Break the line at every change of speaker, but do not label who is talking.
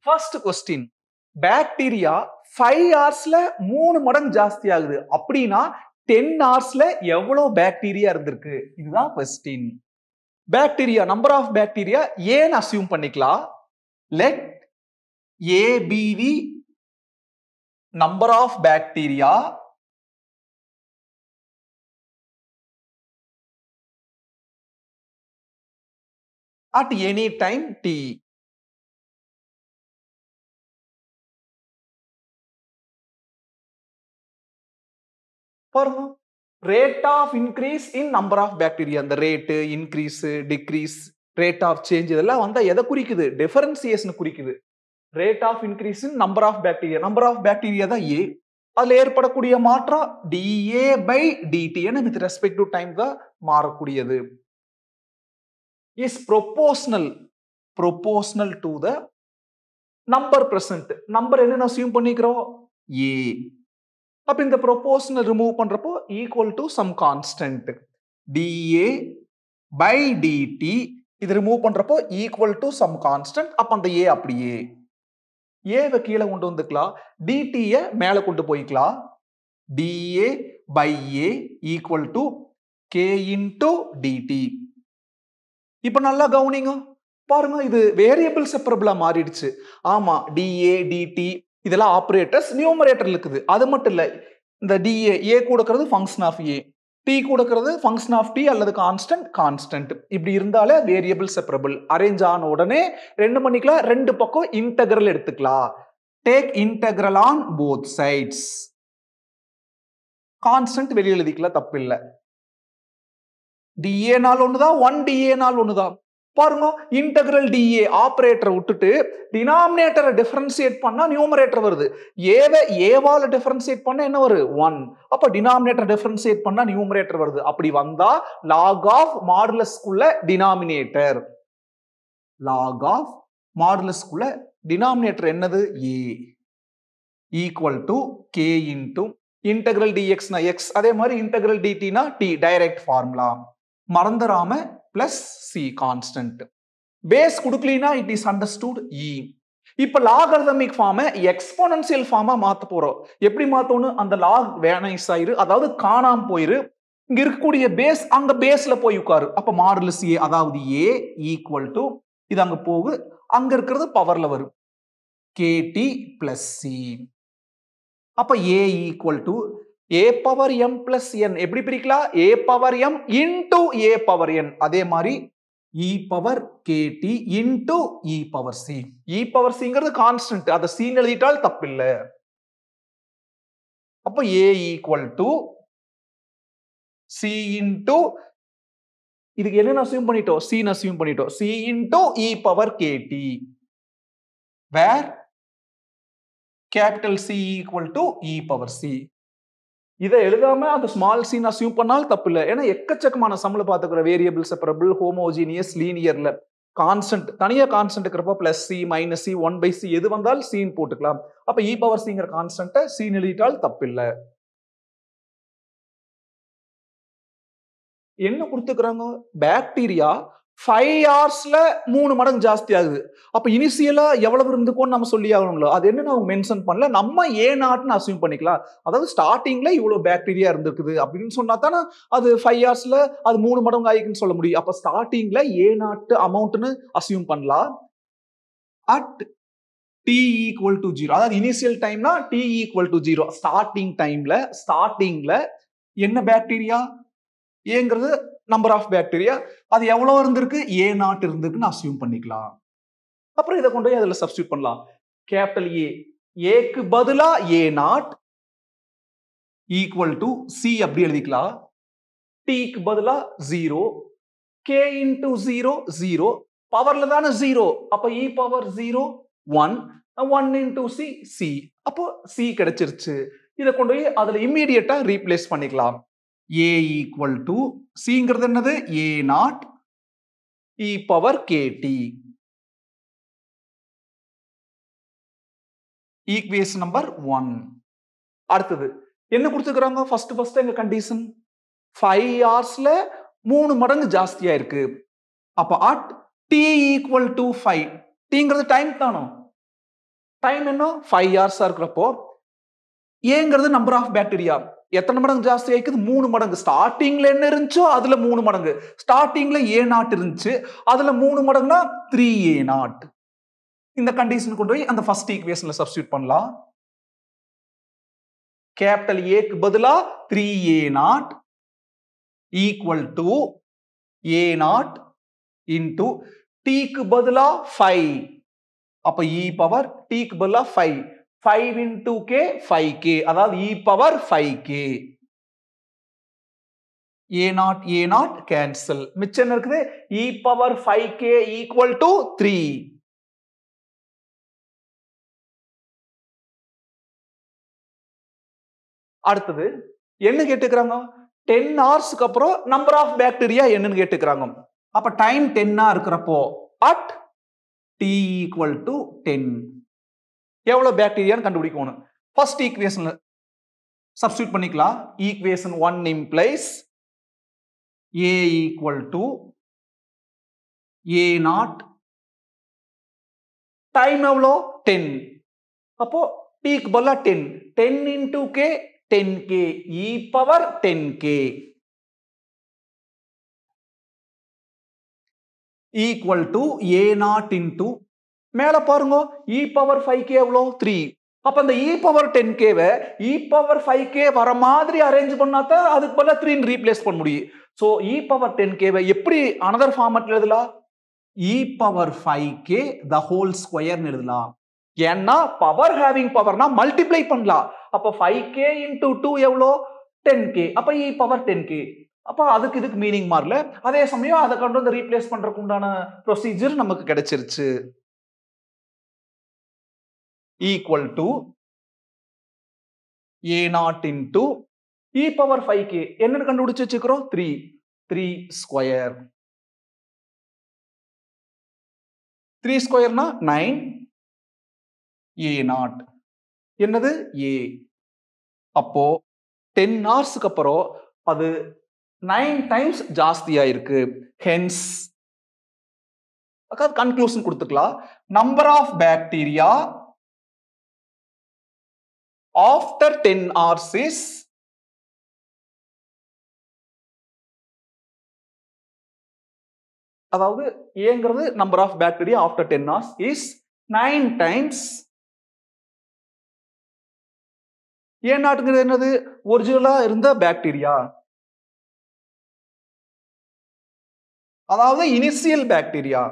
First question, bacteria 5 ஹவர்ஸ்ல 3 மடங்கு ஜாஸ்தி ஆகுது அப்படின்னா 10 ஹவர்ஸ்ல எவ்வளவு பாக்டீரியா இருந்திருக்கு? இதுதான் question. Bacteria, number of bacteria ஏன்னு அசியூம் பண்ணிக்கலாம். Let A be the number of bacteria at any time t. பாருங்க, rate of increase in number of bacteria, அந்த rate increase decrease rate of change இதெல்லாம் வந்தா எதை குறிக்குது? டிஃபரன்சியேஷன் குறிக்குது. Rate of increase in number of bacteria, number of bacteria தான் A. அதுல ஏற்படக்கூடிய மாற்றம் dA by dt என வித் ரெஸ்பெக்ட் டு டைம் தான் மாறக்கூடியது. Is proportional to the number present. நம்பர் என்ன அசியூம் பண்ணிக்கிறோம்? a. அப்ப இந்த proportional ரிமூவ் பண்றப்போ equal to some constant dA by dt. இது ரிமூவ் பண்றப்போ equal to some constant. அப்ப அந்த a அப்படியே ஏவை கீழே கொண்டு வந்துக்கலாம், டிடியை மேல கொண்டு போய்க்கலாம். dA by a equal to k into dt. இப்ப நல்லா கவனிங்க, பாருங்க இது வேரியபிள் செப்பரபிளா மாறிடுச்சு. ஆமா, dA dt இதெல்லாம் ஆபரேட்டர்ஸ் நியூமரேட்டர்ல இருக்குது. அது மட்டும் இல்ல, இந்த dA a கூடக்கிறது ஃபங்க்ஷன் ஆஃப் a, t கூடக்கிறது ஃபங்க்ஷன் ஆஃப் t அல்லது கான்ஸ்டன்ட். இப்படி இருந்தாலே வேரியபிள் செப்பரபிள். அரேஞ்ச் ஆன உடனே ரெண்டு பண்ணிக்கலாம், ரெண்டு பக்கம் இன்டெக்ரல் எடுத்துக்கலாம். Take integral on both sides. Constant வெளியே எழுதிக்கலாம், தப்பு இல்லை. dA நாள் ஒண்ணுதான், 1dA நாள் ஒண்ணுதான். பாருங்க, இன்டெக்ரல் dA ஆபரேட்டரை விட்டுட்டு டினாமினேட்டரை டிஃபரன்சியேட் பண்ணா நியூமரேட்டர் வருது. ஏவால டிஃபரன்சியேட் பண்ணா என்ன வரும்? 1. அப்ப டினாமினேட்டர் டிஃபரன்சியேட் பண்ணா நியூமரேட்டர் வருது. அப்படி வந்தா லாக் ஆஃப் மாடுலஸ்க்குள்ள டினாமினேட்டர், லாக் ஆஃப் மாடுலஸ்க்குள்ள டினாமினேட்டர் என்னது? a equal to k into integral dx னா x, அதே மாதிரி இன்டெக்ரல் dt னா t. டைரக்ட் ஃபார்முலா மறந்துடாம, பிளஸ் c கான்ஸ்டன்ட். பேஸ் கொடுக்கலனா இட் இஸ் அண்டர்ஸ்டுட் e. இப்ப லாகரிதமிக் ஃபார்மை எக்ஸ்போனன்சியல் ஃபார்மா மாத்த போறோம். எப்படி மாத்தணும்? அந்த லாக் வேனைஸ் ஆயிரு, அதாவது காணாம போயிரு. இங்க இருக்கக்கூடிய பேஸ் அங்க பேஸ்ல போய் உட்காரு. அப்ப மாடுலஸ் a, அதாவது a ஈக்குவல் டு இது அங்க போகு, அங்க இருக்கிறது பவர்ல வரும் kt பிளஸ் c. அப்ப a equal to a power m plus n. எப்படி பிரிக்கலாம்? a power m into a power n. அதே மாதிரி e power kt into e power c. e power cங்கிறது கான்ஸ்டன்ட், அதை c எழுதிட்டால் தப்பில்லை. அப்ப a equal to c into, இதுக்கு என்ன அசியூம் பண்ணிட்டோம்? c அசியூம் பண்ணிட்டோம். c into e power kt, where capital C equal to e power c. இதை எழுதாம அந்த ஸ்மால் c அசியூம் பண்ணால் தப்பு இல்லை. ஏன்னா எக்கச்சக்கமான சம்ல பாத்துக்கிற வேரியபிள் செப்பரபிள், ஹோமோஜீனியஸ், லீனியர்ல கான்ஸ்டன்ட் தனியா கான்ஸ்டன்ட் இருக்கிறப்ப plus c minus c 1/c எது வந்தாலும் c போட்டுக்கலாம். அப்ப e பவர் cங்கிற கான்ஸ்டன்ட்டை c எழுதிட்டால் தப்பு இல்லை. என்ன கொடுத்துக்கிறாங்க? பாக்டீரியா 5 ஹவர்ஸ்ல 3 மடங்கு ஜாஸ்தி ஆகுது. அப்ப இனிஷியலா எவ்வளவு இருந்துக்கும்னு நம்ம சொல்லி ஆகணும்ல. அது என்னன்னு அவங்க மென்ஷன் பண்ணல. நம்ம A0ன்னு அசியூம் பண்ணிக்கலாம். அதாவது ஸ்டார்டிங்ல இவ்வளவு பாக்டீரியா இருந்திருக்குது அப்படின்னு சொன்னா தானே அது 5 ஹவர்ஸ்ல அது 3 மடங்கு ஆயிக்குன்னு சொல்ல முடியும். அப்ப ஸ்டார்டிங்ல A0 அமௌண்ட்னு அசியூம் பண்ணலாம். அட் t ஈக்குவல் டு 0, அதாவது இனிஷியல் டைம்னா t ஈக்குவல் டு 0. ஸ்டார்டிங்ல என்ன பாக்டீரியா? ஏங்கிறது நம்பர் ஆஃப் பாக்டீரியா, அது எவ்வளவு இருந்திருக்கு? A0 இருந்திருக்குன்னு அசியூம் பண்ணிக்கலாம். அப்புறம் இதை கொண்டு போய் அதுல சப்ஸ்டிட்யூட் பண்ணலாம். கேபிட்டல் ஏக்கு பதிலா A0 ஈக்குவல் டு C அப்படி எழுதிக்கலாம். Tக்கு பதிலா 0, K இன்டு 0 0, பவர்ல தானே 0. அப்ப e பவர் 0 1, 1 இன்டு C. அப்போ C கிடைச்சிருச்சு. இதை கொண்டு போய் அதுல இம்மீடியட்டா ரீப்ளேஸ் பண்ணிக்கலாம். a ஈக்குவல் டு cங்கிறது என்னது? A0 e power kt. Equation number 1. அடுத்தது என்ன கொடுத்துக்கிறாங்க? ஃபர்ஸ்ட் எங்க கண்டிஷன் 5 ஹவர்ஸ்ல 3 மடங்கு ஜாஸ்தியா இருக்கு. அப்ப அட் t ஈக்குவல் டு 5, tங்கிறது டைம் தானோ, டைம் என்ன 5 hours இருக்கிறப்போ ஏங்கிறது நம்பர் ஆஃப் பாக்டீரியா எத்தனை மடங்கு ஜாஸ்தி ஆயிக்குது 3 மடங்கு. ஸ்டார்டிங்ல என்ன இருந்துச்சோ அதுல 3 மடங்கு. ஸ்டார்டிங்ல A0 இருந்துச்சு அதுல 3 மடங்குனா 3A0. இந்த கண்டிஷன் கொண்டு போய் அந்த ஃபர்ஸ்ட் ஈக்குவேஷன்ல சப்ஸ்டிட்யூட் பண்ணலாம். கேபிட்டல் ஏக்கு பதிலா 3A0 equal to A0 into டீக்கு பதிலா 5. அப்ப e பவர் டீக்கு பதிலா 5. 5 into k 5k அதாவது e power 5k. A0 cancel. மிச்சம் என்ன இருக்குது e power 5k equal to 3. அடுத்தது என்ன கேட்டுக்கிறாங்க 10 ஹவர்ஸ்க்கு அப்புறம் நம்பர் ஆஃப் பாக்டீரியா என்னன்னு கேட்டுக்கிறாங்க. அப்ப டைம் 10 இருக்கிறப்போ at t ஈக்குவல் டு 10 எவ்வளவு பாக்டீரியான்னு கண்டுபிடிக்கணும். ஃபர்ஸ்ட் ஈக்குவேஷன்ல சப்ஸ்டிட்யூட் பண்ணிக்கலாம். Equation 1 implies a equal to A0 time எவ்வளோ 10. அப்போ t க்கு பதிலா 10. 10 into k 10k e power 10k equal to A0 into மேல பாருங்க e பவர் 5k எவ்வளோ 3. அப்ப அந்த e பவர் 10k வை e பவர் 5k வர மாதிரி அரேஞ்ச் பண்ணாதான் அதுக்கு பதிலா 3 ன்னு ரீப்ளேஸ் பண்ண முடியும். சோ e பவர் 10k வை எப்படி அனதர் ஃபார்மட்ல எழுதலாம் e power 5k the whole square ன்னு எழுதலாம். ஏன்னா பவர் ஹேவிங் பவர்னா மல்டிப்ளை பண்ணலாம். அப்ப 5k into 2 எவ்வளோ 10k. அப்ப e பவர் 10k. அப்ப அதுக்கு இதுக்கு மீனிங் மாறல. அதே சமயம் அதை கொண்டு வந்து ரீப்ளேஸ் பண்றதுக்கு உண்டான ப்ரொசீஜர் நமக்கு கிடைச்சிருச்சு. equal to A0 into e power 5k என்னன்னு கண்டுபிடிச்சு வச்சுக்கிறோம் 3 ஸ்கொயர். 3 ஸ்கொயர்னா 9 A0 என்னது A. அப்போ 10 ஹவர்ஸ்க்கு அப்புறம் அது 9 டைம்ஸ் ஜாஸ்தியா இருக்கு. ஹென்ஸ் கன்க்ளூஷன் கொடுத்துக்கலாம். Number of bacteria after 10 hours is அதாவது ஏங்கிறது number of bacteria after 10 hours is 9 times. A0ங்கிறது என்னது ஒரிஜினலா இருந்த பாக்டீரியா அதாவது இனிஷியல் பாக்டீரியா.